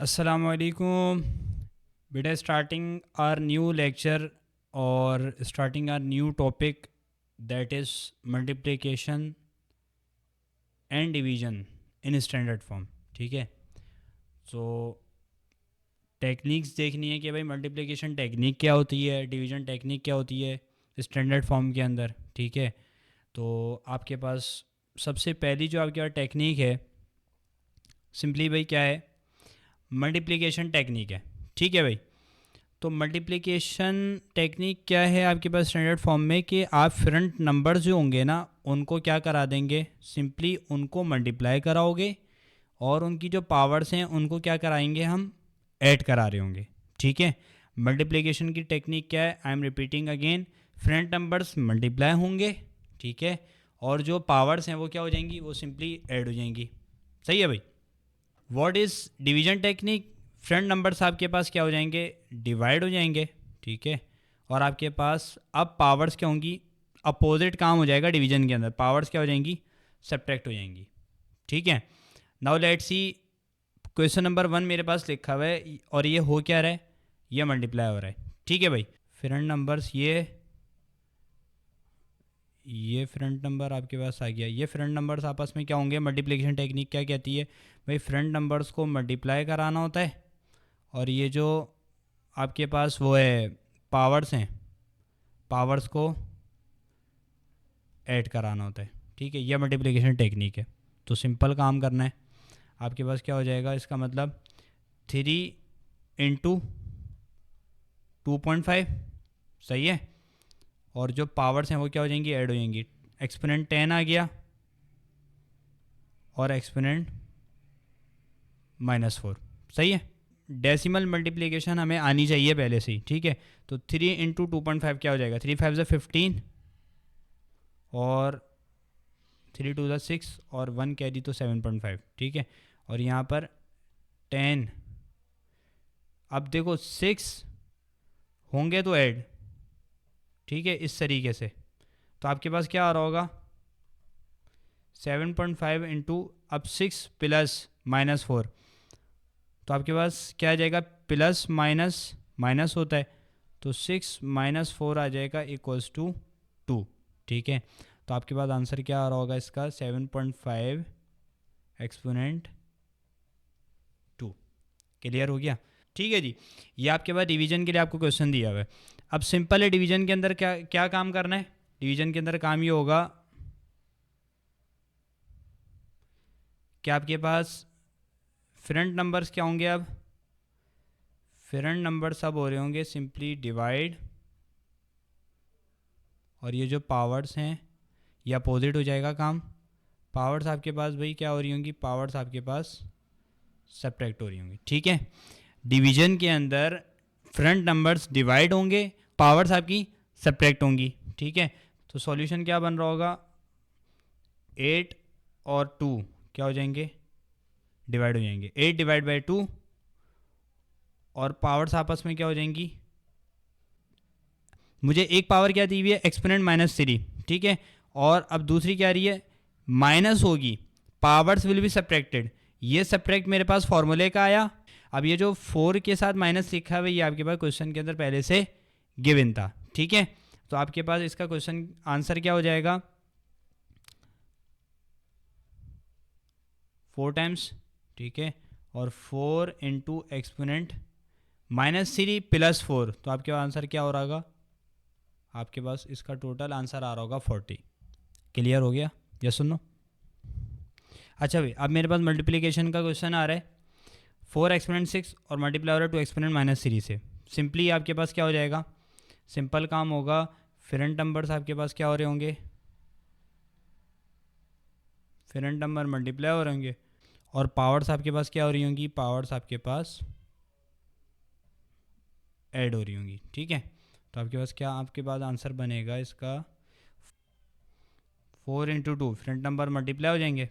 अस्सलामुअलैकुम बेटा, starting are new lecture और starting are new topic that is multiplication and division in standard form. ठीक है, सो techniques देखनी है कि भाई मल्टीप्लिकेशन टेक्निक क्या होती है, डिवीजन टेक्निक क्या होती है स्टैंडर्ड फॉर्म के अंदर। ठीक है, तो आपके पास सबसे पहली जो आपके पास टेक्निक है सिंपली भाई क्या है, मल्टीप्लिकेशन टेक्निक है। ठीक है भाई, तो मल्टीप्लिकेशन टेक्निक क्या है आपके पास स्टैंडर्ड फॉर्म में कि आप फ्रंट नंबर्स जो होंगे ना उनको क्या करा देंगे, सिंपली उनको मल्टीप्लाई कराओगे और उनकी जो पावर्स हैं उनको क्या कराएंगे, हम ऐड करा रहे होंगे। ठीक है, मल्टीप्लिकेशन की टेक्निक क्या है, I am repeating again, front numbers multiply होंगे। ठीक है, और जो पावर्स हैं वो क्या हो जाएंगी, वो सिंपली ऐड हो जाएंगी। सही है भाई। What is division technique, front numbers आपके पास क्या हो जाएंगे, डिवाइड हो जाएंगे। ठीक है, और आपके पास अब पावर्स क्या होंगी, अपोजिट काम हो जाएगा डिवीजन के अंदर, पावर्स क्या हो जाएंगी, सब्ट्रैक्ट हो जाएंगी। ठीक है, now let's see question number 1 मेरे पास लिखा हुआ है और ये हो क्या रहा है, ये मल्टीप्लाई हो रहा है। ठीक है भाई, फ्रंट नंबर्स ये फ्रंट नंबर आपके पास आ गया, ये फ्रंट नंबर्स आपस में क्या होंगे, मल्टीप्लिकेशन टेक्निक क्या कहती है भाई, फ्रंट नंबर्स को मल्टीप्लाई कराना होता है और ये जो आपके पास वो है पावर्स हैं, पावर्स को ऐड कराना होता है। ठीक है, यह मल्टीप्लिकेशन टेक्निक है। तो सिंपल काम करना है, आपके पास क्या हो जाएगा, इसका मतलब 3 × 2.5। सही है, और जो पावर्स हैं वो क्या हो जाएंगी, ऐड हो जाएंगी। एक्सपोनेंट 10 आ गया और एक्सपोनेंट -4। सही है, डेसिमल मल्टीप्लिकेशन हमें आनी चाहिए पहले से ही। ठीक है, तो 3 × 2.5 क्या हो जाएगा, 3 5 15 और 3 2 6 और 1 कैरी तो 7.5। ठीक है, और यहाँ पर 10, अब देखो 6 होंगे तो ऐड। ठीक है, इस तरीके से तो आपके पास क्या आ रहा होगा, 7.5 इंटू अब 6 प्लस -4, तो आपके पास क्या आ जाएगा, प्लस माइनस माइनस होता है, तो 6 - 4 आ जाएगा इक्वल्स टू 2। ठीक है, तो आपके पास आंसर क्या आ रहा होगा इसका, 7.5 एक्सपोनेंट 2। क्लियर हो गया। ठीक है जी, ये आपके पास डिवीजन के लिए आपको क्वेश्चन दिया हुआ है। अब सिंपल है, डिवीजन के अंदर क्या क्या काम करना है, डिवीजन के अंदर काम ये होगा कि आपके पास फ्रंट नंबर्स क्या होंगे, अब फ्रंट नंबर सब हो रहे होंगे सिंपली डिवाइड, और ये जो पावर्स हैं ये अपोजिट हो जाएगा काम। पावर्स आपके पास भाई क्या हो रही होंगी, पावर्स आपके पास सब्ट्रैक्ट हो रही होंगी। ठीक है, डिवीजन के अंदर फ्रंट नंबर्स डिवाइड होंगे, पावर्स आपकी सब्ट्रैक्ट होंगी। ठीक है, तो सॉल्यूशन क्या बन रहा होगा, 8 और 2 क्या हो जाएंगे, डिवाइड हो जाएंगे, 8 डिवाइड बाई 2, और पावर्स आपस में क्या हो जाएंगी, मुझे एक पावर क्या दी हुई है, एक्सपोनेंट -3। ठीक है, और अब दूसरी क्या आ रही है, माइनस होगी, पावर्स विल बी सब्ट्रैक्टेड, ये सब्ट्रैक्ट मेरे पास फॉर्मूले का आया। अब ये जो 4 के साथ माइनस लिखा हुआ है ये आपके पास क्वेश्चन के अंदर पहले से गिवन था। ठीक है, तो आपके पास इसका क्वेश्चन आंसर क्या हो जाएगा, 4 टाइम्स। ठीक है, और 4 इंटू एक्सपोनेंट -3 + 4, तो आपके पास आंसर क्या हो रहा होगा, आपके पास इसका टोटल आंसर आ रहा होगा 40। क्लियर हो गया, या सुनो। अच्छा भाई, अब मेरे पास मल्टीप्लिकेशन का क्वेश्चन आ रहा है, 4 एक्सपोनेंट 6 और मल्टीप्लाई हो रहा है 2 एक्सपोनेंट -3 से। सिंपली आपके पास क्या हो जाएगा, सिंपल काम होगा, फ्रंट नंबर्स आपके पास क्या हो रहे होंगे, फ्रंट नंबर मल्टीप्लाई हो रहे होंगे, और पावर्स आपके पास क्या हो रही होंगी, पावर्स आपके पास ऐड हो रही होंगी। ठीक है, तो आपके पास क्या, आपके पास आंसर बनेगा इसका 4 इंटू 2, फ्रंट नंबर मल्टीप्लाई हो जाएंगे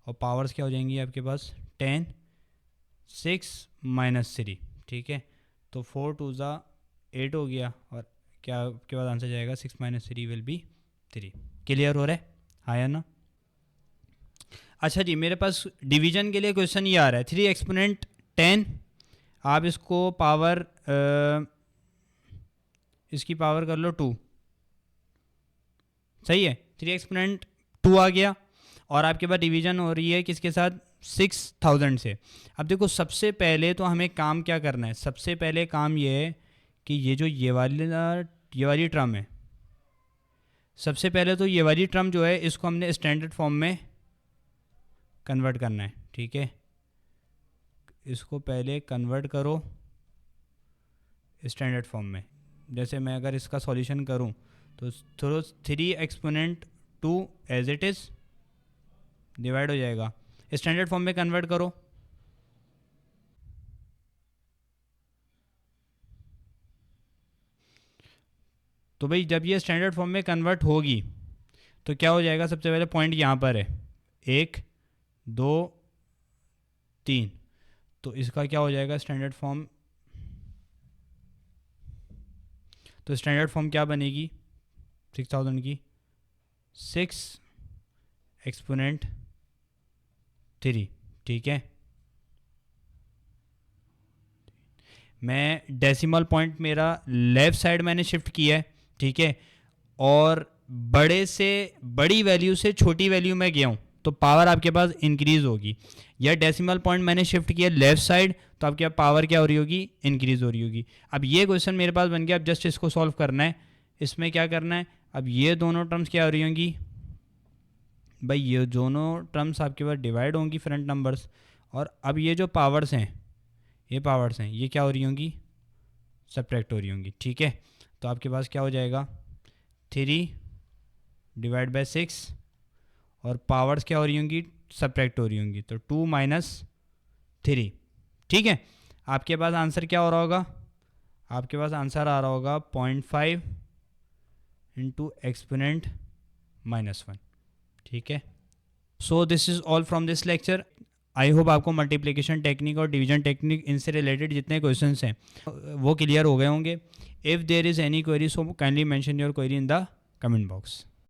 और पावर्स क्या हो जाएंगी आपके पास 10, 6 -3। ठीक है, तो 4 2 8 हो गया, और क्या आपके पास आंसर जाएगा 6 - 3 विल बी 3। क्लियर हो रहा है, हाँ या ना। अच्छा जी, मेरे पास डिवीजन के लिए क्वेश्चन ये आ रहा है, 3 एक्सपोनेंट 10, आप इसको पावर इसकी पावर कर लो 2, सही है, 3 एक्सपोनेंट 2 आ गया। और आपके पास डिवीजन हो रही है किसके साथ, 6000 से। अब देखो सबसे पहले तो हमें काम क्या करना है, सबसे पहले काम ये है कि ये वाली टर्म है, सबसे पहले तो ये वाली टर्म जो है इसको हमने स्टैंडर्ड फॉर्म में कन्वर्ट करना है, ठीक है। इसको पहले कन्वर्ट करो स्टैंडर्ड फॉर्म में। जैसे मैं अगर इसका सॉल्यूशन करूं तो थोड़ा 3 exponent 2 as it is divide हो जाएगा, स्टैंडर्ड फॉर्म में कन्वर्ट करो। तो भाई जब ये स्टैंडर्ड फॉर्म में कन्वर्ट होगी तो क्या हो जाएगा, सबसे पहले पॉइंट यहाँ पर है 1 2 3, तो इसका क्या हो जाएगा स्टैंडर्ड फॉर्म, तो स्टैंडर्ड फॉर्म क्या बनेगी 6000 की, 6 एक्सपोनेंट 3, ठीक है। मैं डेसिमल पॉइंट मेरा लेफ़्ट साइड मैंने शिफ्ट किया है, ठीक है, और बड़े से बड़ी वैल्यू से छोटी वैल्यू में गया हूँ तो पावर आपके पास इंक्रीज़ होगी। या डेसिमल पॉइंट मैंने शिफ्ट किया लेफ़्ट साइड तो आपके पास पावर क्या हो रही होगी, इंक्रीज़ हो रही होगी। अब ये क्वेश्चन मेरे पास बन गया, अब जस्ट इसको सॉल्व करना है। इसमें क्या करना है, अब ये दोनों टर्म्स क्या हो रही होंगी भाई, ये दोनों टर्म्स आपके पास डिवाइड होंगी फ्रंट नंबर्स, और अब ये जो पावर्स हैं ये क्या हो रही होंगी, सब्ट्रैक्ट हो रही होंगी, ठीक है। तो आपके पास क्या हो जाएगा 3 डिवाइड बाय 6, और पावर्स क्या हो रही होंगी, सब्ट्रैक्ट हो रही होंगी, तो 2 - 3, ठीक है। आपके पास आंसर क्या हो रहा होगा, आपके पास आंसर आ रहा होगा 0.5 इंटू एक्सपोनेंट -1, ठीक है। So this is all from this lecture. I hope आपको मल्टीप्लिकेशन टेक्निक और डिवीजन टेक्निक इनसे रिलेटेड जितने क्वेश्चंस हैं वो क्लियर हो गए होंगे। If there is any query so kindly mention your query in the comment box.